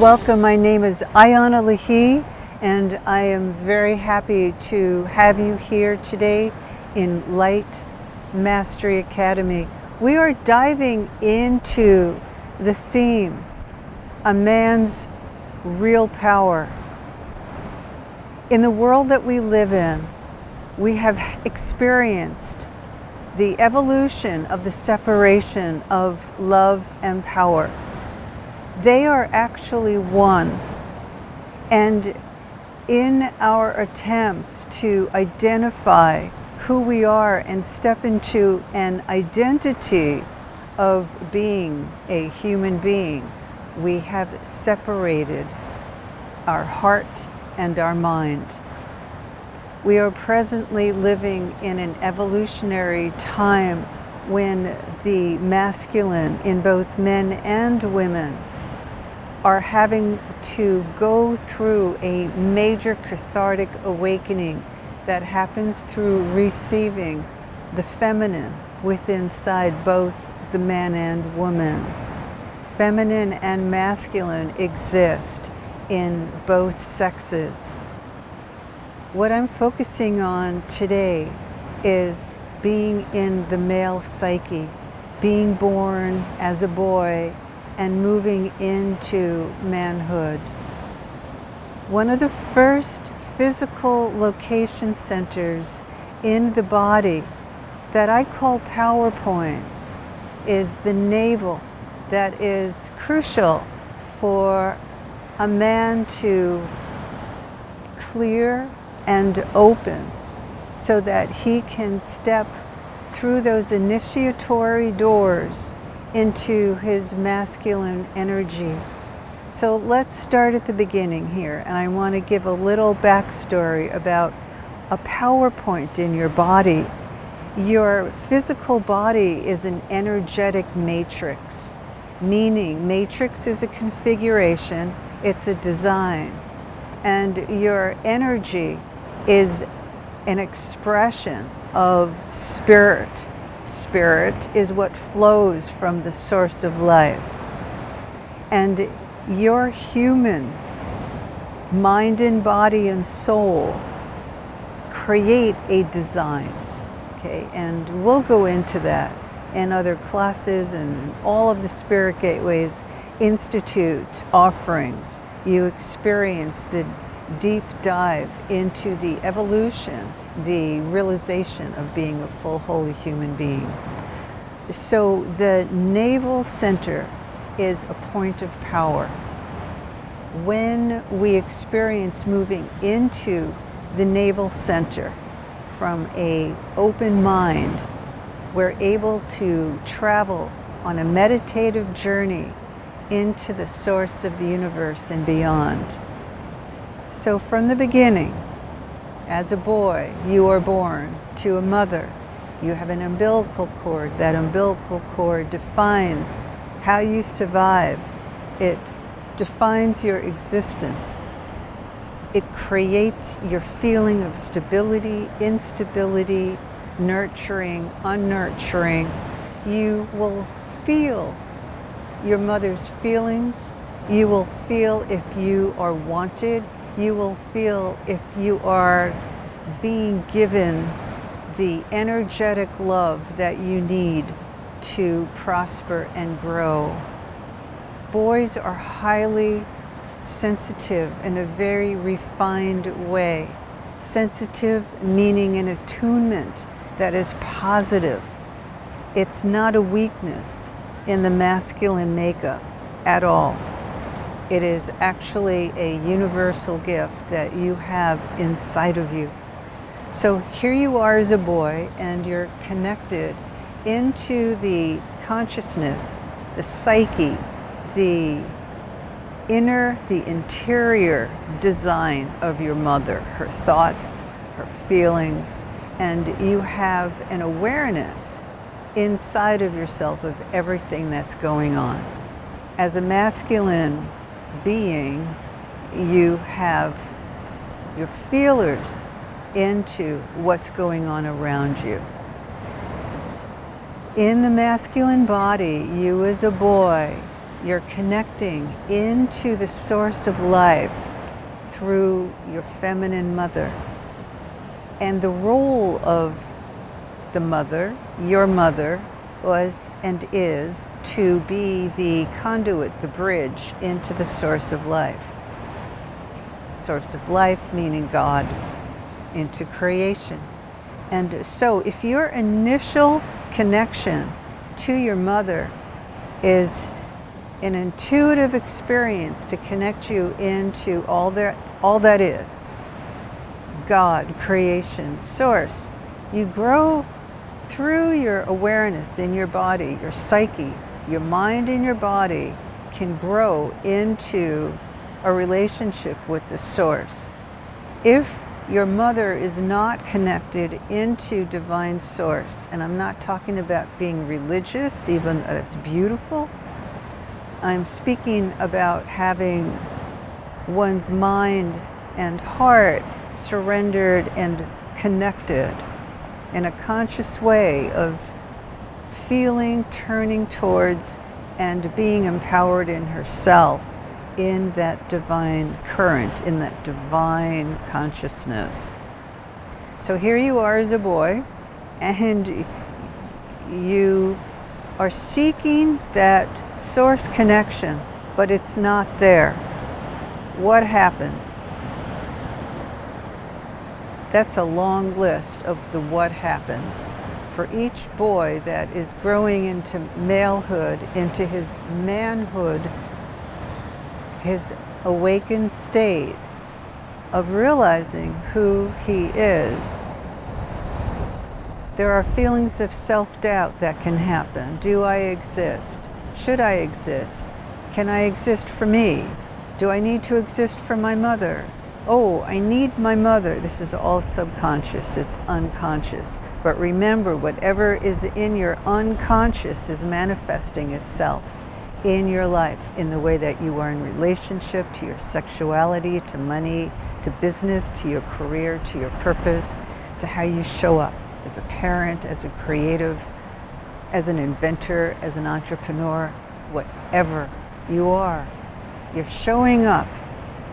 welcome. My name is Ayana Lahi, and I am very happy to have you here today in Light Mastery Academy. We are diving into the theme, a man's real power. In the world that we live in, we have experienced the evolution of the separation of love and power. They are actually one. And in our attempts to identify who we are and step into an identity of being a human being, we have separated our heart and our mind. We are presently living in an evolutionary time when the masculine in both men and women are having to go through a major cathartic awakening that happens through receiving the feminine within inside both the man and woman. Feminine and masculine exist in both sexes. What I'm focusing on today is being in the male psyche, being born as a boy and moving into manhood. One of the first physical location centers in the body that I call power points is the navel, that is crucial for a man to clear and open so that he can step through those initiatory doors into his masculine energy. So let's start at the beginning here, and I want to give a little backstory about a power point in your body. Your physical body is an energetic matrix, meaning matrix is a configuration, it's a design, and your energy is an expression of spirit. Spirit is what flows from the source of life. And your human mind and body and soul create a design. Okay, and we'll go into that in other classes, and all of the Spirit Gateways Institute offerings. You experience the deep dive into the evolution, the realization of being a full, holy human being. So the navel center is a point of power. When we experience moving into the navel center from an open mind, we're able to travel on a meditative journey into the source of the universe and beyond. So from the beginning, as a boy, you are born to a mother. You have an umbilical cord. That umbilical cord defines how you survive. It defines your existence. It creates your feeling of stability, instability, nurturing, unnurturing. You will feel your mother's feelings. You will feel if you are wanted. You will feel if you are being given the energetic love that you need to prosper and grow. Boys are highly sensitive in a very refined way. Sensitive meaning an attunement that is positive. It's not a weakness in the masculine makeup at all. It is actually a universal gift that you have inside of you. So here you are as a boy, and you're connected into the consciousness, the psyche, the interior design of your mother, her thoughts, her feelings, and you have an awareness inside of yourself of everything that's going on. As a masculine being, you have your feelers into what's going on around you. In the masculine body, you as a boy You're connecting into the source of life through your feminine mother. And the role of the mother, your mother, was and is to be the conduit, the bridge into the source of life. Source of life meaning God, into creation. And so if your initial connection to your mother is an intuitive experience to connect you into all that is, God, creation, source, you grow through your awareness in your body, your psyche, your mind and your body can grow into a relationship with the source. If your mother is not connected into divine source, and I'm not talking about being religious, even though that's beautiful, I'm speaking about having one's mind and heart surrendered and connected in a conscious way of feeling, turning towards, and being empowered in herself in that divine current, in that divine consciousness. So here you are as a boy, and you are seeking that source connection, but it's not there. What happens? That's a long list of the what happens. For each boy that is growing into malehood, into his manhood, his awakened state of realizing who he is, there are feelings of self-doubt that can happen. Do I exist? Should I exist? Can I exist for me? Do I need to exist for my mother? Oh, I need my mother. This is all subconscious, it's unconscious. But remember, whatever is in your unconscious is manifesting itself in your life, in the way that you are in relationship to your sexuality, to money, to business, to your career, to your purpose, to how you show up as a parent, as a creative, as an inventor, as an entrepreneur, whatever you are. You're showing up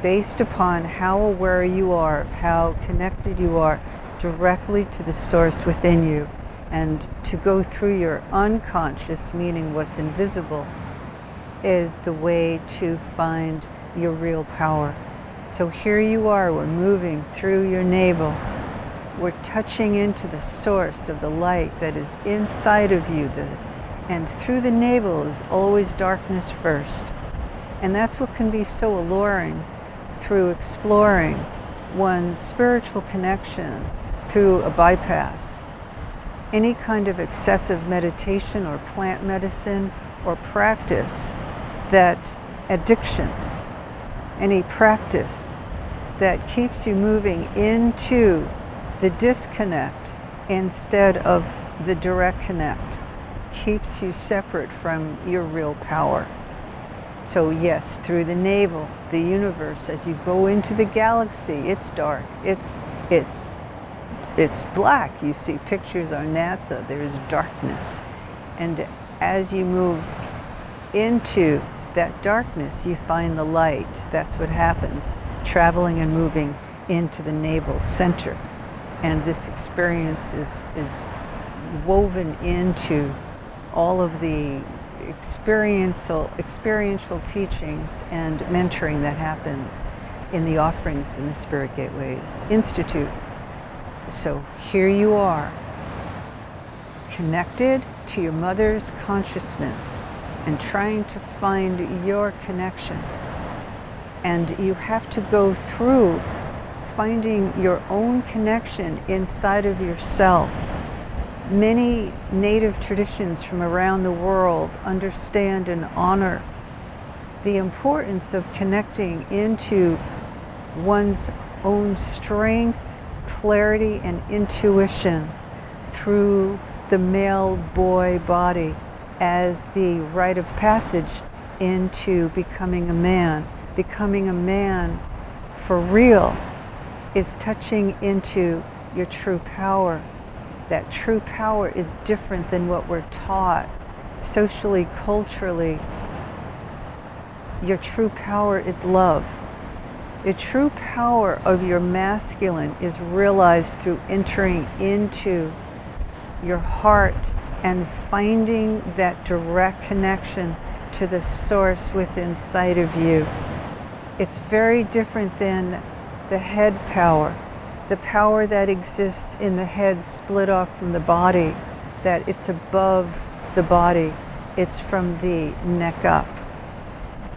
based upon how aware you are, of how connected you are directly to the source within you. And to go through your unconscious, meaning what's invisible, is the way to find your real power. So here you are, we're moving through your navel. We're touching into the source of the light that is inside of you. And through the navel is always darkness first. And that's what can be so alluring through exploring one's spiritual connection through a bypass. Any kind of excessive meditation or plant medicine or practice that addiction, any practice that keeps you moving into the disconnect instead of the direct connect, keeps you separate from your real power. So yes, through the navel, the universe, as you go into the galaxy, it's dark, it's black. You see pictures on NASA, there's darkness. And as you move into that darkness, you find the light. That's what happens, traveling and moving into the navel center. And this experience is woven into all of the experiential teachings and mentoring that happens in the offerings in the Spirit Gateways Institute. So here you are, connected to your mother's consciousness and trying to find your connection. And you have to go through finding your own connection inside of yourself. Many native traditions from around the world understand and honor the importance of connecting into one's own strength, clarity, and intuition through the male boy body as the rite of passage into becoming a man. Becoming a man for real is touching into your true power. That true power is different than what we're taught socially, culturally, Your true power is love. The true power of your masculine is realized through entering into your heart and finding that direct connection to the source within inside of you. It's very different than the head power, the power that exists in the head split off from the body, that it's above the body, it's from the neck up.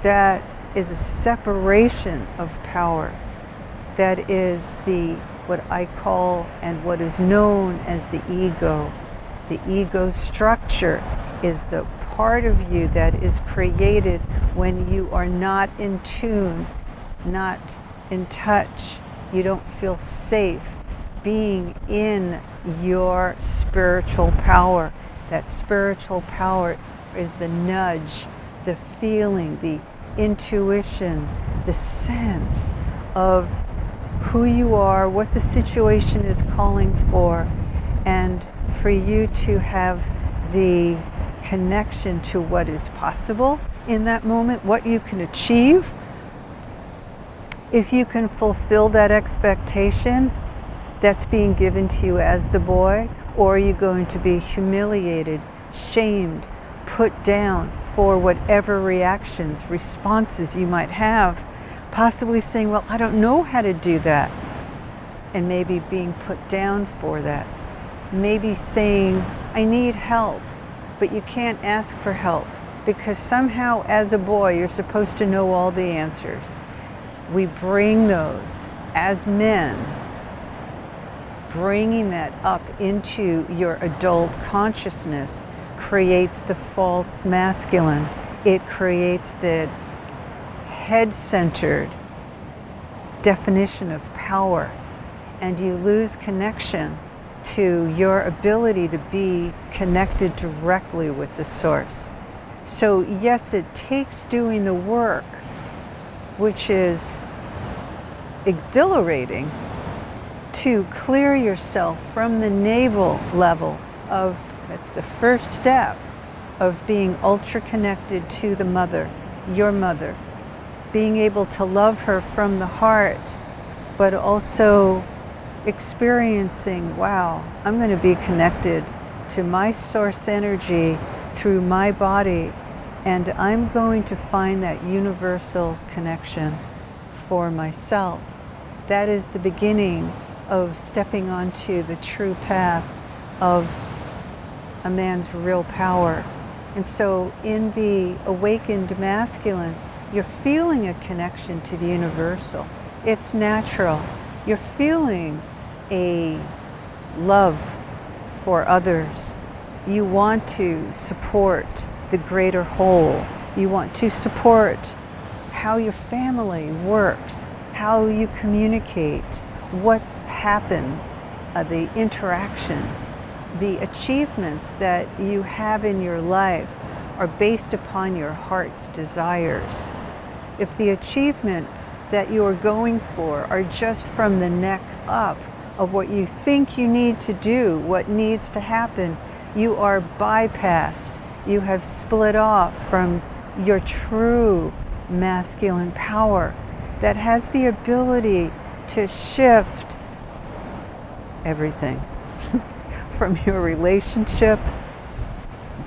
That is a separation of power. That is what I call and what is known as the ego. The ego structure is the part of you that is created when you are not in tune, not in touch. You don't feel safe being in your spiritual power. That spiritual power is the nudge, the feeling, the intuition, the sense of who you are, what the situation is calling for, and for you to have the connection to what is possible in that moment, what you can achieve. If you can fulfill that expectation that's being given to you as the boy, or are you going to be humiliated, shamed, put down for whatever reactions, responses you might have, possibly saying, well, I don't know how to do that, and maybe being put down for that. Maybe saying, I need help, but you can't ask for help because somehow as a boy you're supposed to know all the answers. We bring those as men, bringing that up into your adult consciousness creates the false masculine. It creates the head-centered definition of power, and you lose connection to your ability to be connected directly with the source. So yes, it takes doing the work, which is exhilarating, to clear yourself from the navel level of, that's the first step of being ultra connected to the mother, your mother, being able to love her from the heart, but also experiencing, wow, I'm going to be connected to my source energy through my body, and I'm going to find that universal connection for myself. That is the beginning of stepping onto the true path of a man's real power. And so in the awakened masculine, you're feeling a connection to the universal. It's natural. You're feeling a love for others. You want to support the greater whole. You want to support how your family works, how you communicate, what happens, the interactions, the achievements that you have in your life are based upon your heart's desires. If the achievements that you are going for are just from the neck up of what you think you need to do, what needs to happen, you are bypassed. You have split off from your true masculine power that has the ability to shift everything from your relationship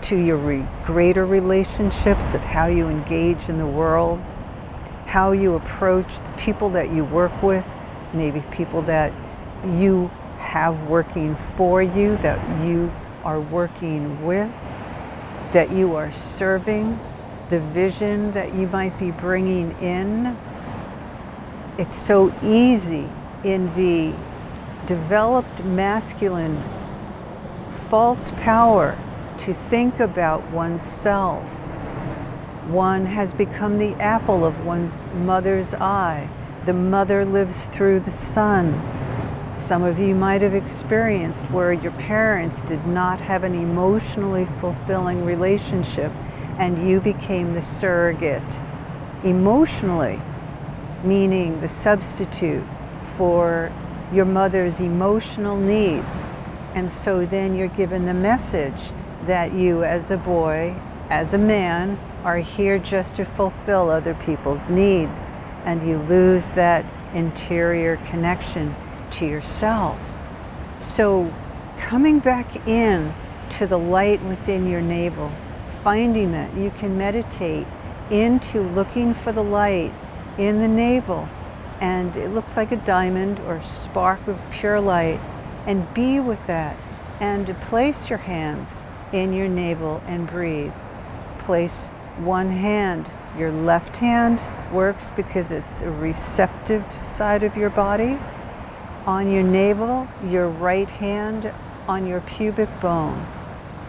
to your greater relationships of how you engage in the world, how you approach the people that you work with, maybe people that you have working for you, that you are working with, that you are serving, the vision that you might be bringing in. It's so easy in the developed masculine false power to think about oneself. One has become the apple of one's mother's eye. The mother lives through the son. Some of you might have experienced where your parents did not have an emotionally fulfilling relationship and you became the surrogate. Emotionally, meaning the substitute for your mother's emotional needs. And so then you're given the message that you as a boy as a man, are here just to fulfill other people's needs, and you lose that interior connection to yourself. So coming back in to the light within your navel, finding that you can meditate into looking for the light in the navel, and it looks like a diamond or spark of pure light, and be with that, and place your hands in your navel and breathe. Place one hand, your left hand works because it's a receptive side of your body, on your navel, your right hand on your pubic bone,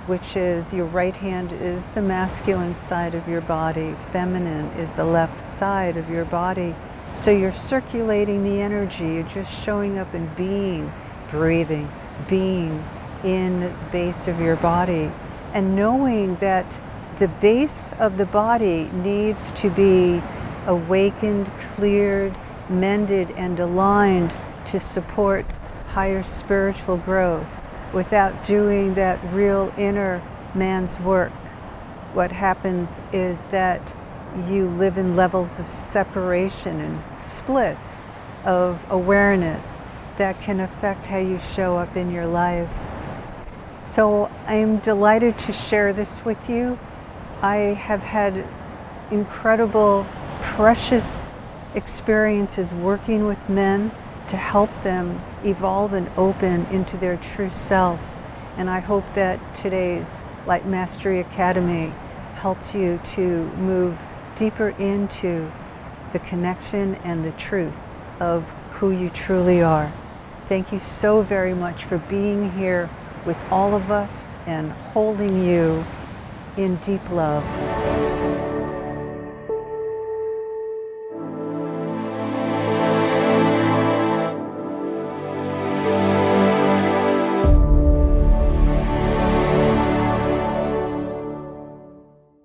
which is, your right hand is the masculine side of your body, feminine is the left side of your body. So you're circulating the energy, you're just showing up and being, breathing, being in the base of your body, and knowing that the base of the body needs to be awakened, cleared, mended, and aligned to support higher spiritual growth. Without doing that real inner man's work, what happens is that you live in levels of separation and splits of awareness that can affect how you show up in your life. So I'm delighted to share this with you. I have had incredible, precious experiences working with men to help them evolve and open into their true self. And I hope that today's Light Mastery Academy helped you to move deeper into the connection and the truth of who you truly are. Thank you so very much for being here with all of us and holding you in deep love.